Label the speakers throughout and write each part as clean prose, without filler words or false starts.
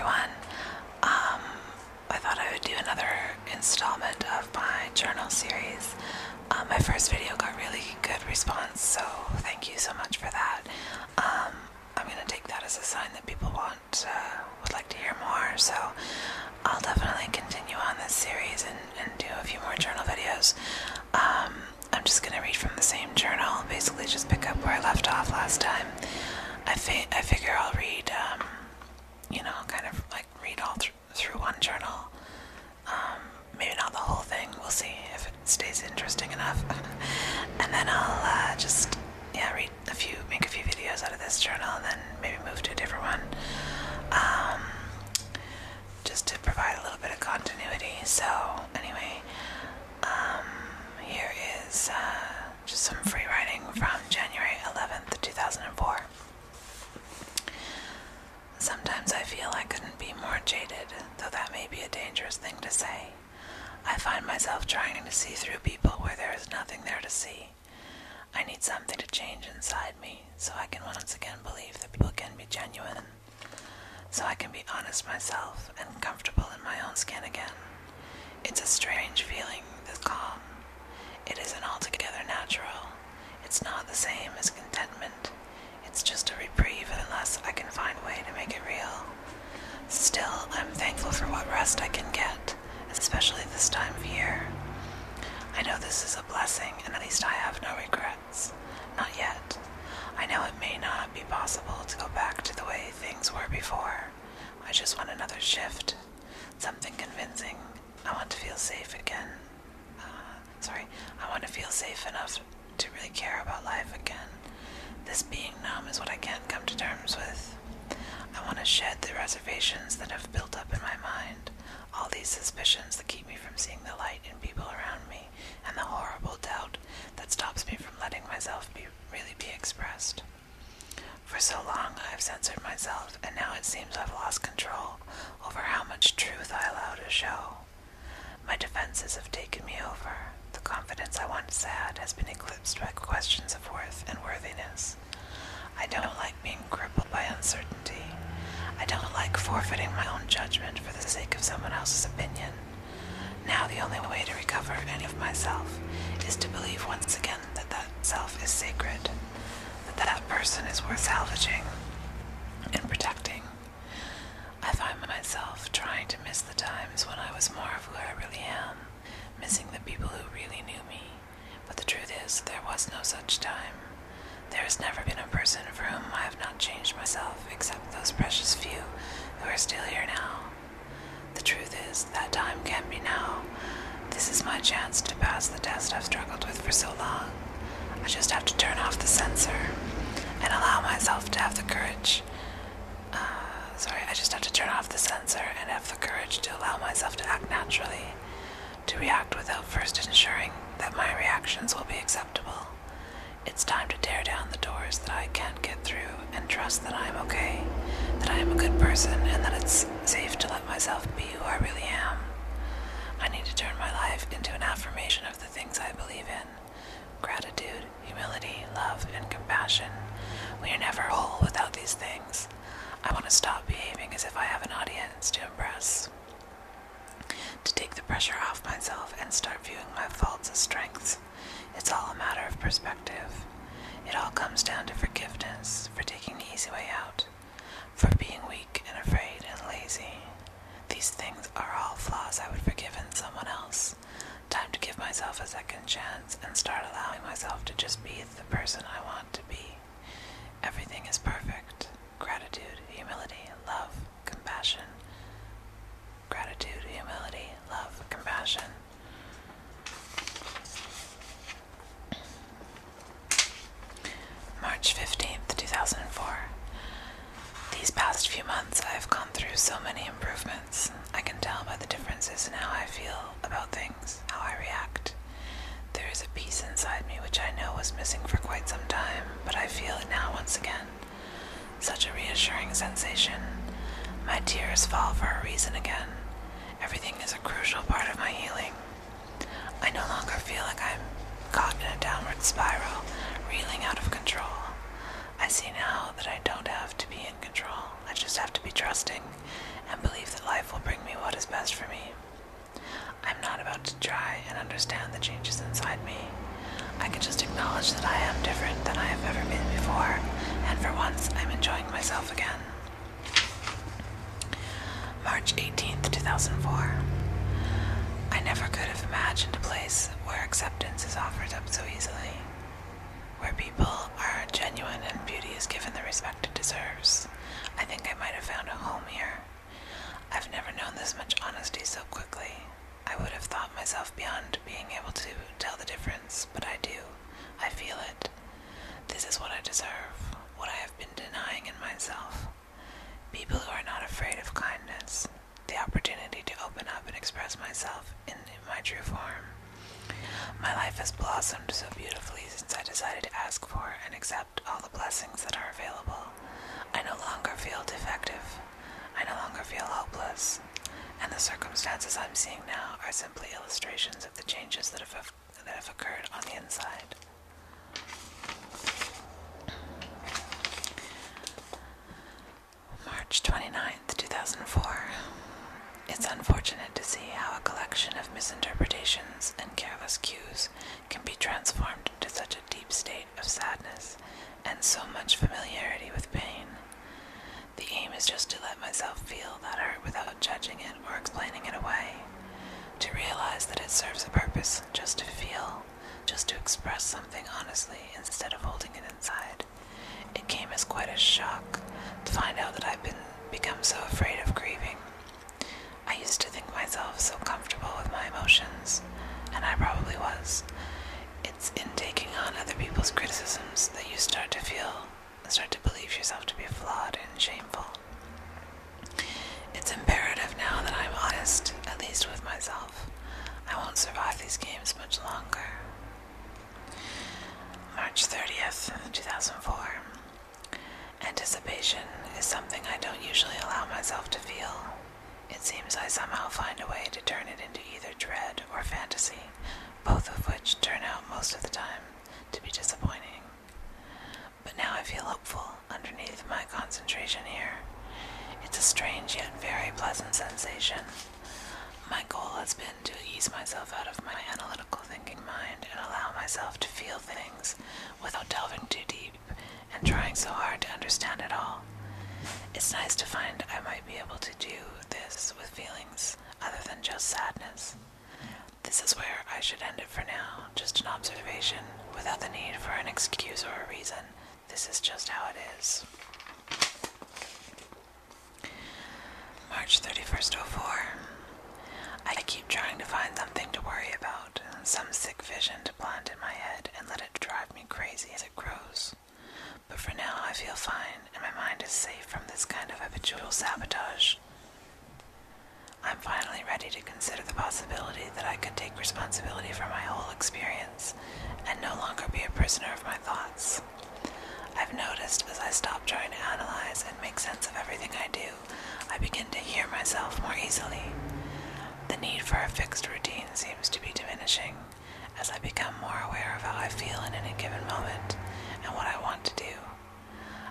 Speaker 1: everyone. I thought I would do another installment of my journal series. My first video got really good response, so thank you so much for that. I'm going to take that as a sign that people would like to hear more, so I'll definitely continue on this series and do a few more journal videos. I'm just going to read from the same journal, basically just pick up where I left off last time. I figure I'll read, kind of like read all through one journal. Maybe not the whole thing, we'll see if it stays interesting enough. And then I'll make a few videos out of this journal and then maybe move to a different one. Just to provide a little bit of continuity. So, anyway, here is just some free writing from January 11th, 2004. Sometimes I feel I couldn't be more jaded, though that may be a dangerous thing to say. I find myself trying to see through people where there is nothing there to see. I need something to change inside me, so I can once again believe that people can be genuine, so I can be honest myself and comfortable in my own skin again. It's a strange feeling, this calm. It isn't altogether natural. It's not the same as contentment. It's just a reprieve unless I can find a way to make it real. Still, I'm thankful for what rest I can get, especially this time of year. I know this is a blessing, and at least I have no regrets. Not yet. I know it may not be possible to go back to the way things were before. I just want another shift. Something convincing. I want to feel safe again. I want to feel safe enough to really care about life again. This being numb is what I can't come to terms with. I want to shed the reservations that have built up in my mind, all these suspicions that keep me from seeing the light in people around me, and the horrible doubt that stops me from letting myself really be expressed. For so long I have censored myself, and now it seems I've lost control over how much truth I allow to show. My defenses have taken me over. The confidence I once had has been eclipsed by questions of worth and worthiness. I don't like being crippled by uncertainty. I don't like forfeiting my own judgment for the sake of someone else's opinion. Now the only way to recover any of myself is to believe once again that that self is sacred, that person is worth salvaging and protecting. I find myself trying to miss the times when I was more of who I really am, missing the people who really knew me, but the truth is there was no such time. There has never been a person for whom I have not changed myself except those precious few who are still here now. The truth is that time can be now. This is my chance to pass the test I've struggled with for so long. I just have to turn off the censor and allow myself to have the courage. I just have to turn off the censor and have the courage to allow myself to act naturally, to react without first ensuring that my reactions will be acceptable. It's time to tear down the doors that I can't get through and trust that I'm okay, that I am a good person, and that it's safe to let myself be who I really am. I need to turn my life into an affirmation of the things I believe in. Gratitude, humility, love, and compassion. We are never whole without these things. I want to stop behaving as if I have an audience to impress. To take the pressure off myself and start viewing my faults as strengths. It's all a matter of perspective. It all comes down to forgiveness, for taking the easy way out, for being weak and afraid and lazy. These things are all flaws I would forgive in someone else. Time to give myself a second chance and start allowing myself to just be the person I want to be. Everything is perfect. Gratitude, humility, love, compassion. Gratitude, humility, love, compassion. March 15th, 2004. These past few months I have gone through so many improvements. I can tell by the differences in how I feel about things, how I react. There is a peace inside me which I know was missing for quite some time, but I feel it now once again. Such a reassuring sensation. My tears fall for a reason again. Everything is a crucial part of my healing. I no longer feel like I'm caught in a downward spiral, reeling out of control. I see now that I don't have to be in control. I just have to be trusting and believe that life will bring me what is best for me. I'm not about to try and understand the changes inside me. I can just acknowledge that I am different than I have ever been before, and for once, I'm enjoying myself again. March 18th, 2004. I never could have imagined a place where acceptance is offered up so easily, where people are genuine and beauty is given the respect it deserves. I think I might have found a home here. I've never known this much honesty so quickly. I would have thought myself beyond being able to tell the difference, but I do. I feel it. This is what I deserve, what I have been denying in myself. People who are not afraid of kindness, the opportunity to open up and express myself in my true form. My life has blossomed so beautifully since I decided to ask for and accept all the blessings that are available. I no longer feel defective. I no longer feel hopeless. And the circumstances I'm seeing now are simply illustrations of the changes that have occurred on the inside. March 29th, 2004. It's unfortunate to see how a collection of misinterpretations and careless cues can be transformed into such a deep state of sadness and so much familiarity with pain. The aim is just to let myself feel that hurt without judging it or explaining it away. To realize that it serves a purpose just to feel, just to express something honestly instead of holding it inside. It came as quite a shock to find out that I've become so afraid of grieving. I used to think myself so comfortable with my emotions, and I probably was. It's in taking on other people's criticisms that you start to believe yourself to be flawed and shameful. It's imperative now that I'm honest, at least with myself. I won't survive these games much longer. March 30th, 2004. Anticipation is something I don't usually allow myself to feel. It seems I somehow find a way to turn it into either dread or fantasy, both of which turn out most of the time to be disappointing. But now I feel hopeful underneath my concentration here. It's a strange yet very pleasant sensation. My goal has been to ease myself out of my analytical thinking mind and allow myself to feel things without delving too deep and trying so hard to understand it all. It's nice to find I might be able to do this with feelings other than just sadness. This is where I should end it for now, just an observation, without the need for an excuse or a reason. This is just how it is. March 31st, 04. I keep trying to find something to worry about, some sick vision to plant in my head and let it drive me crazy as it grows. But for now I feel fine, and my mind is safe from this kind of habitual sabotage. I'm finally ready to consider the possibility that I could take responsibility for my whole experience and no longer be a prisoner of my thoughts. I've noticed as I stop trying to analyze and make sense of everything I do, I begin to hear myself more easily. The need for a fixed routine seems to be diminishing as I become more aware of how I feel in any given moment and what I want to do.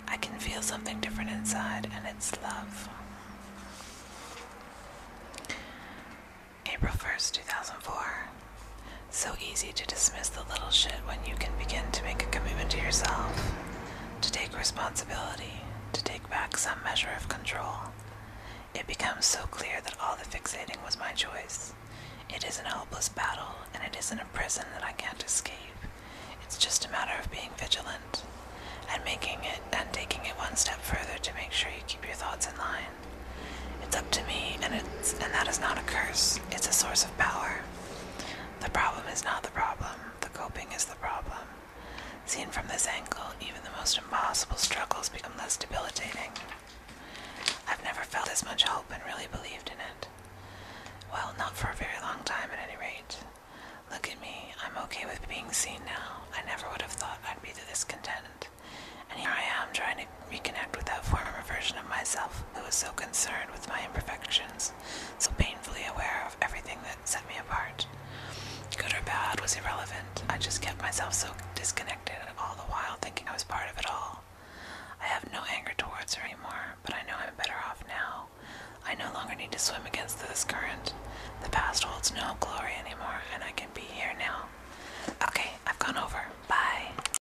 Speaker 1: I can feel something different inside, and it's love. April 1st, 2004. So easy to dismiss the little shit when you can begin to make a commitment to yourself, to take responsibility, to take back some measure of control. It becomes so clear that all the fixating was my choice. It isn't a hopeless battle, and it isn't a prison that I can't escape. It's just a matter of being vigilant and taking it one step further to make sure you keep your thoughts in line. It's up to me, and that is not a curse. It's a source of power. The problem is not the problem. The coping is the problem. Seen from this angle, even the most impossible struggles become less debilitating. I've never felt as much hope and really believed in it. Well, not for a very long time at any rate. Look at me, I'm okay with being seen now. I never would have thought I'd be this content. And here I am trying to reconnect with that former version of myself who was so concerned with my imperfections, so painfully aware of everything that set me apart. Good or bad was irrelevant. I just kept myself so disconnected all the while thinking I was part of it all. I have no anger towards her anymore, but I know I'm better off now. I no longer need to swim against this current. The past holds no glory anymore, and I can be here now,